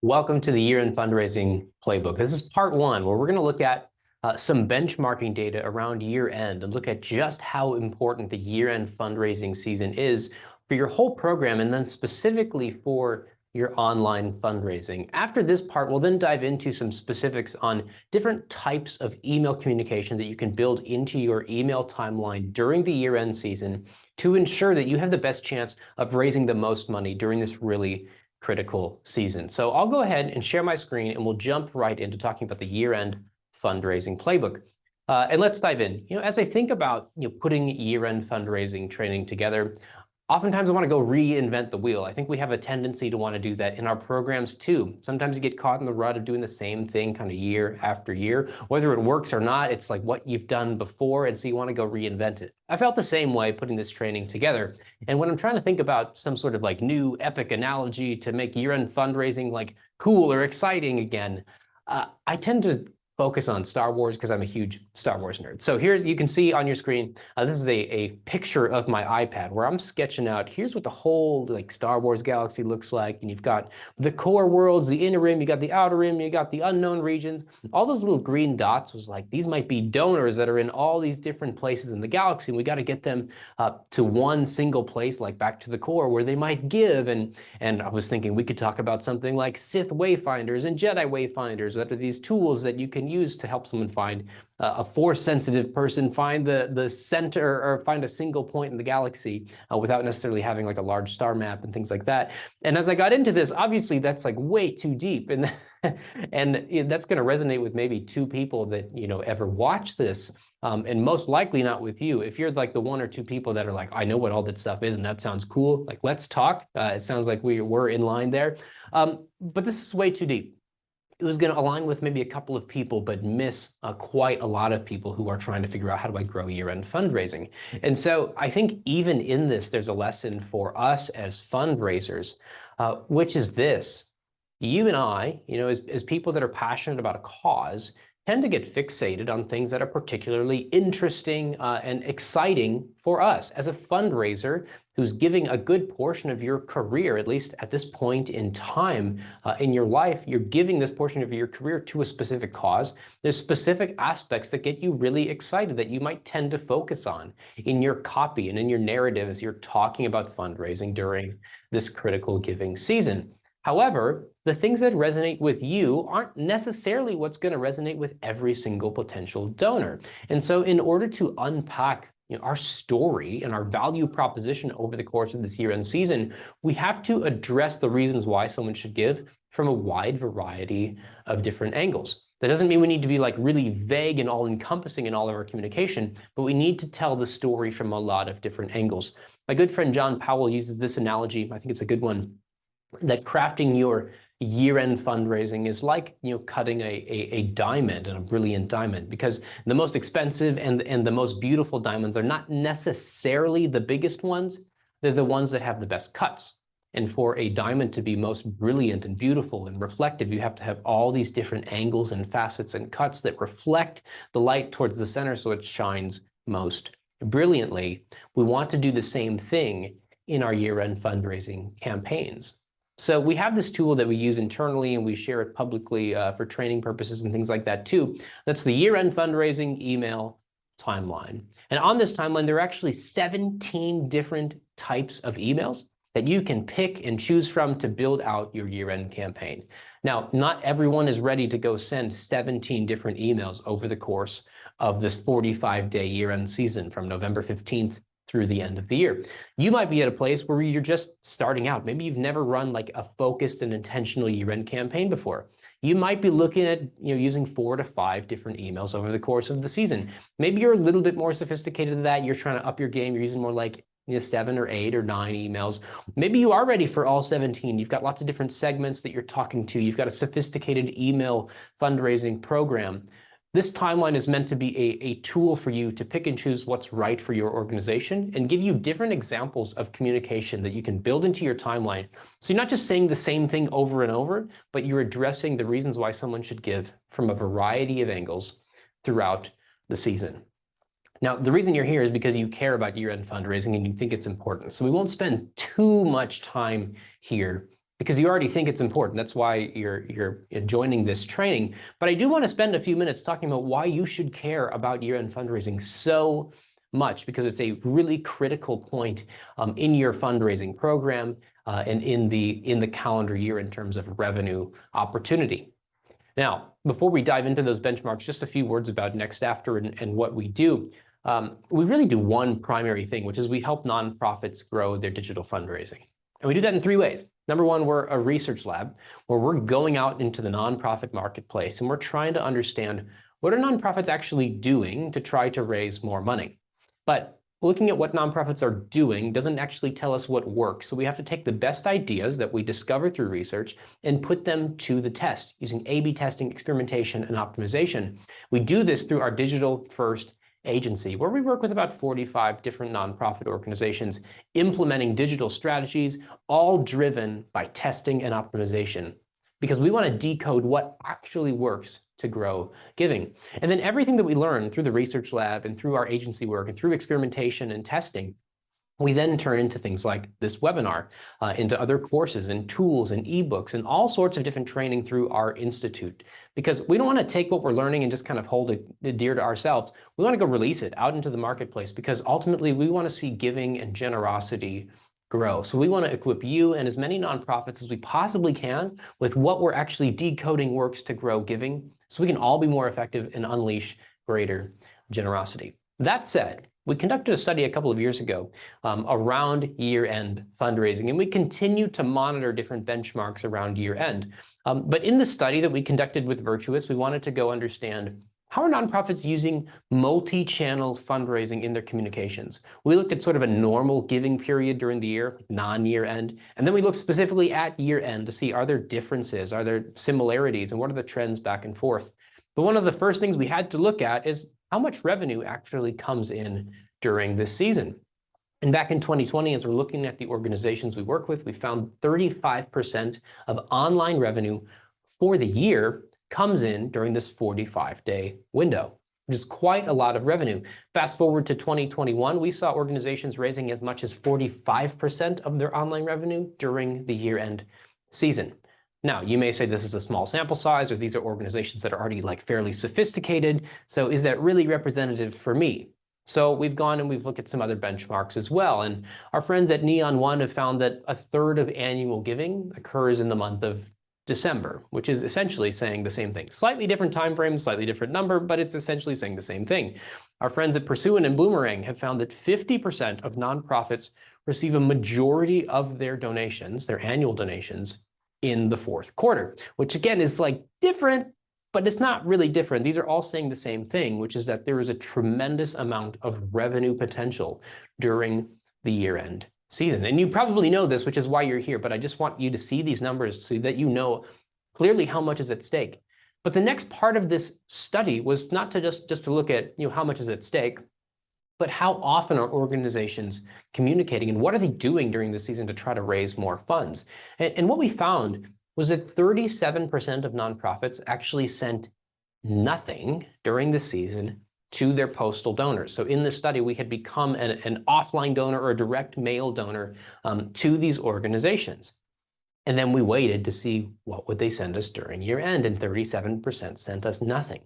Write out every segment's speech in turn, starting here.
Welcome to the year-end fundraising playbook. This is part one, where we're going to look at some benchmarking data around year-end and look at just how important the year-end fundraising season is for your whole program, and then specifically for your online fundraising. After this part, we'll then dive into some specifics on different types of email communication that you can build into your email timeline during the year-end season to ensure that you have the best chance of raising the most money during this really critical season. So I'll go ahead and share my screen and we'll jump right into talking about the year-end fundraising playbook. And let's dive in. As I think about putting year-end fundraising training together, oftentimes I want to go reinvent the wheel. I think we have a tendency to want to do that in our programs too. Sometimes you get caught in the rut of doing the same thing kind of year after year. Whether it works or not, it's like what you've done before, and so you want to go reinvent it. I felt the same way putting this training together. And when I'm trying to think about some sort of like new epic analogy to make year-end fundraising like cool or exciting again, I tend to focus on Star Wars because I'm a huge Star Wars nerd. So you can see on your screen, this is a picture of my iPad where I'm sketching out, here's what the whole like Star Wars galaxy looks like. And you've got the core worlds, the inner rim, you got the outer rim, you got the unknown regions. All those little green dots was like, these might be donors that are in all these different places in the galaxy. And we got to get them to one single place, like back to the core where they might give. And I was thinking we could talk about something like Sith wayfinders and Jedi wayfinders, that are these tools that you can use to help someone find a force-sensitive person, find the center, or find a single point in the galaxy without necessarily having like a large star map and things like that. And as I got into this, obviously that's like way too deep, and and that's going to resonate with maybe two people that ever watch this. And most likely not with you. If you're like the one or two people that are like, I know what all that stuff is, and that sounds cool, like let's talk. It sounds like we're in line there. But this is way too deep. It was going to align with maybe a couple of people, but miss quite a lot of people who are trying to figure out how do I grow year-end fundraising. And so I think even in this, there's a lesson for us as fundraisers, which is this. You and I, as people that are passionate about a cause, tend to get fixated on things that are particularly interesting and exciting for us. As a fundraiser who's giving a good portion of your career, at least at this point in time in your life, you're giving this portion of your career to a specific cause. There's specific aspects that get you really excited that you might tend to focus on in your copy and in your narrative as you're talking about fundraising during this critical giving season. However, the things that resonate with you aren't necessarily what's going to resonate with every single potential donor. And so in order to unpack our story and our value proposition over the course of this year-end season, we have to address the reasons why someone should give from a wide variety of different angles. That doesn't mean we need to be like really vague and all-encompassing in all of our communication, but we need to tell the story from a lot of different angles. My good friend John Powell uses this analogy. I think it's a good one, that crafting your year-end fundraising is like cutting a diamond, and a brilliant diamond, because the most expensive and the most beautiful diamonds are not necessarily the biggest ones. They're the ones that have the best cuts. And for a diamond to be most brilliant and beautiful and reflective, you have to have all these different angles and facets and cuts that reflect the light towards the center so it shines most brilliantly. We want to do the same thing in our year-end fundraising campaigns. So we have this tool that we use internally, and we share it publicly for training purposes and things like that too. That's the year-end fundraising email timeline. And on this timeline, there are actually 17 different types of emails that you can pick and choose from to build out your year-end campaign. Now, not everyone is ready to go send 17 different emails over the course of this 45-day year-end season from November 15th through the end of the year. You might be at a place where you're just starting out. Maybe you've never run like a focused and intentional year-end campaign before. You might be looking at using 4 to 5 different emails over the course of the season. Maybe you're a little bit more sophisticated than that. You're trying to up your game. You're using more like 7 or 8 or 9 emails. Maybe you are ready for all 17. You've got lots of different segments that you're talking to. You've got a sophisticated email fundraising program. This timeline is meant to be a tool for you to pick and choose what's right for your organization and give you different examples of communication that you can build into your timeline. So you're not just saying the same thing over and over, but you're addressing the reasons why someone should give from a variety of angles throughout the season. Now, the reason you're here is because you care about year-end fundraising and you think it's important. So we won't spend too much time here because you already think it's important. That's why you're joining this training. But I do want to spend a few minutes talking about why you should care about year-end fundraising so much, because it's a really critical point in your fundraising program and in the calendar year in terms of revenue opportunity. Now, before we dive into those benchmarks, just a few words about Next After and what we do. We really do one primary thing, which is we help nonprofits grow their digital fundraising. And we do that in three ways. Number one, we're a research lab where we're going out into the nonprofit marketplace and we're trying to understand what are nonprofits actually doing to try to raise more money. But looking at what nonprofits are doing doesn't actually tell us what works. So we have to take the best ideas that we discover through research and put them to the test using A/B testing, experimentation, and optimization. We do this through our digital first agency, where we work with about 45 different nonprofit organizations implementing digital strategies, all driven by testing and optimization, because we want to decode what actually works to grow giving. And then everything that we learn through the research lab and through our agency work and through experimentation and testing, we then turn into things like this webinar, into other courses and tools and ebooks and all sorts of different training through our institute. Because we don't want to take what we're learning and just kind of hold it dear to ourselves. We want to go release it out into the marketplace, because ultimately we want to see giving and generosity grow. So we want to equip you and as many nonprofits as we possibly can with what we're actually decoding works to grow giving, so we can all be more effective and unleash greater generosity. That said, we conducted a study a couple of years ago around year-end fundraising, and we continue to monitor different benchmarks around year-end. But in the study that we conducted with Virtuous, we wanted to go understand, how are nonprofits using multi-channel fundraising in their communications? We looked at sort of a normal giving period during the year, non-year end, and then we looked specifically at year end to see, are there differences, are there similarities, and what are the trends back and forth? But one of the first things we had to look at is how much revenue actually comes in during this season. And back in 2020, as we're looking at the organizations we work with, we found 35% of online revenue for the year comes in during this 45-day window, which is quite a lot of revenue. Fast forward to 2021, we saw organizations raising as much as 45% of their online revenue during the year-end season. Now, you may say this is a small sample size, or these are organizations that are already like fairly sophisticated. So is that really representative for me? So we've gone and we've looked at some other benchmarks as well. And our friends at Neon One have found that a third of annual giving occurs in the month of December, which is essentially saying the same thing. Slightly different time frame, slightly different number, but it's essentially saying the same thing. Our friends at Pursuant and Bloomerang have found that 50% of nonprofits receive a majority of their donations, their annual donations, in the fourth quarter, which again is like different, but it's not really different. These are all saying the same thing, which is that there is a tremendous amount of revenue potential during the year-end season. And you probably know this, which is why you're here, but I just want you to see these numbers so that you know clearly how much is at stake. But the next part of this study was not to just to look at, how much is at stake, but how often are organizations communicating and what are they doing during the season to try to raise more funds? And what we found was that 37% of nonprofits actually sent nothing during the season to their postal donors. So in this study, we had become an offline donor or a direct mail donor to these organizations. And then we waited to see what would they send us during year end, and 37% sent us nothing.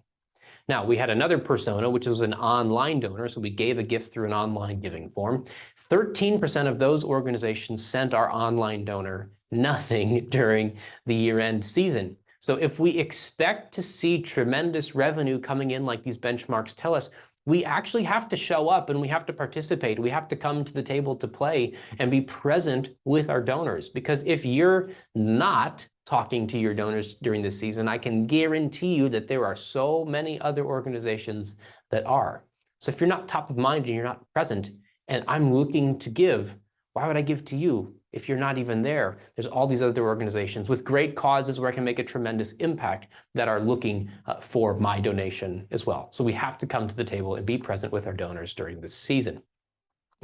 Now, we had another persona, which was an online donor, so we gave a gift through an online giving form. 13% of those organizations sent our online donor nothing during the year-end season. So if we expect to see tremendous revenue coming in like these benchmarks tell us, we actually have to show up and we have to participate. We have to come to the table to play and be present with our donors. Because if you're not talking to your donors during this season, I can guarantee you that there are so many other organizations that are. So if you're not top of mind and you're not present, and I'm looking to give, why would I give to you if you're not even there? There's all these other organizations with great causes where I can make a tremendous impact that are looking for my donation as well. So we have to come to the table and be present with our donors during this season.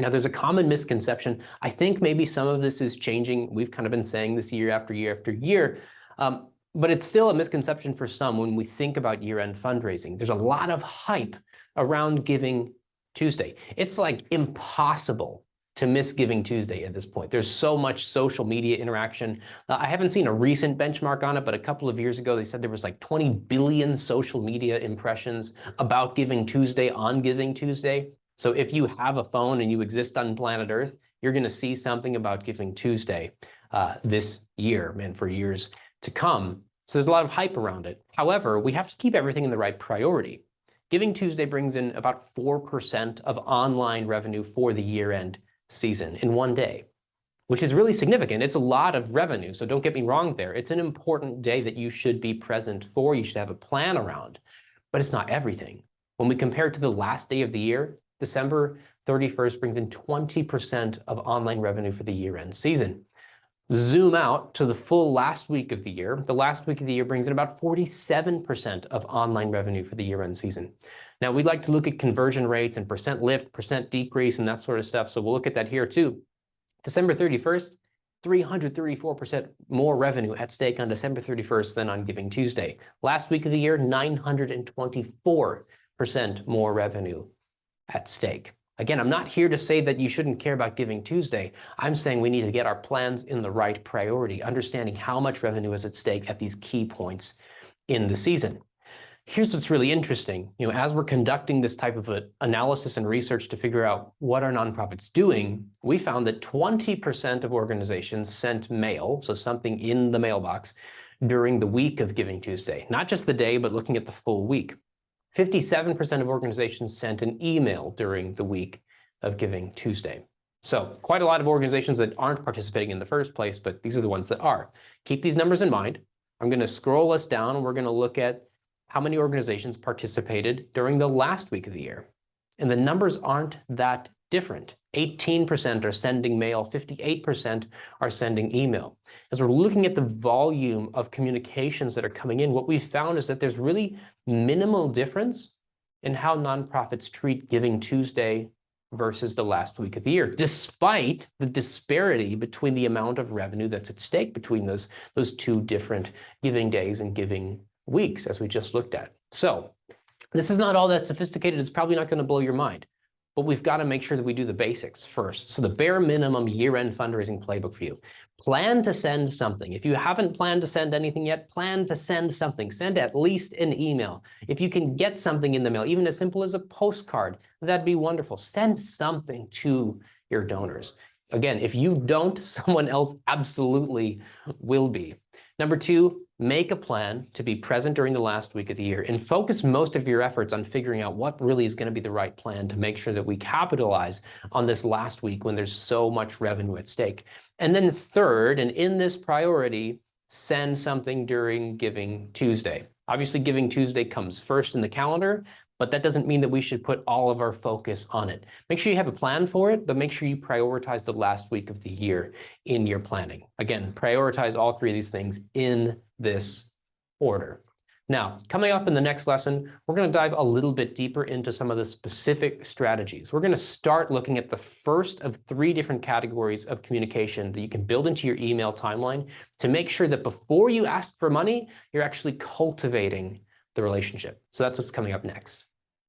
Now, there's a common misconception. I think maybe some of this is changing. We've kind of been saying this year after year after year, but it's still a misconception for some when we think about year-end fundraising. There's a lot of hype around Giving Tuesday. It's like impossible to miss Giving Tuesday at this point. There's so much social media interaction. I haven't seen a recent benchmark on it, but a couple of years ago, they said there was like 20 billion social media impressions about Giving Tuesday on Giving Tuesday. So if you have a phone and you exist on planet Earth, you're going to see something about Giving Tuesday this year and for years to come. So there's a lot of hype around it. However, we have to keep everything in the right priority. Giving Tuesday brings in about 4% of online revenue for the year-end season in one day, which is really significant. It's a lot of revenue, so don't get me wrong there. It's an important day that you should be present for, you should have a plan around, but it's not everything. When we compare it to the last day of the year, December 31st brings in 20% of online revenue for the year-end season. Zoom out to the full last week of the year. The last week of the year brings in about 47% of online revenue for the year-end season. Now, we'd like to look at conversion rates and percent lift, percent decrease, and that sort of stuff. So we'll look at that here too. December 31st, 334% more revenue at stake on December 31st than on Giving Tuesday. Last week of the year, 924% more revenue at stake. Again, I'm not here to say that you shouldn't care about Giving Tuesday. I'm saying we need to get our plans in the right priority, understanding how much revenue is at stake at these key points in the season. Here's what's really interesting. As we're conducting this type of analysis and research to figure out what are nonprofits doing, we found that 20% of organizations sent mail, so something in the mailbox, during the week of Giving Tuesday. Not just the day, but looking at the full week. 57% of organizations sent an email during the week of Giving Tuesday. So quite a lot of organizations that aren't participating in the first place, but these are the ones that are. Keep these numbers in mind. I'm going to scroll us down and we're going to look at how many organizations participated during the last week of the year. And the numbers aren't that different. 18% are sending mail, 58% are sending email. As we're looking at the volume of communications that are coming in, what we've found is that there's really minimal difference in how nonprofits treat Giving Tuesday versus the last week of the year, despite the disparity between the amount of revenue that's at stake between those two different giving days and giving weeks, as we just looked at. So this is not all that sophisticated. It's probably not going to blow your mind, but we've got to make sure that we do the basics first. So the bare minimum year-end fundraising playbook for you. Plan to send something. If you haven't planned to send anything yet, plan to send something. Send at least an email. If you can get something in the mail, even as simple as a postcard, that'd be wonderful. Send something to your donors. Again, if you don't, someone else absolutely will be. Number two, make a plan to be present during the last week of the year and focus most of your efforts on figuring out what really is going to be the right plan to make sure that we capitalize on this last week when there's so much revenue at stake. And then third, and in this priority, send something during Giving Tuesday. Obviously, Giving Tuesday comes first in the calendar, but that doesn't mean that we should put all of our focus on it. Make sure you have a plan for it, but make sure you prioritize the last week of the year in your planning. Again, prioritize all three of these things in this order. Now, coming up in the next lesson, we're going to dive a little bit deeper into some of the specific strategies. We're going to start looking at the first of three different categories of communication that you can build into your email timeline to make sure that before you ask for money, you're actually cultivating the relationship. So that's what's coming up next.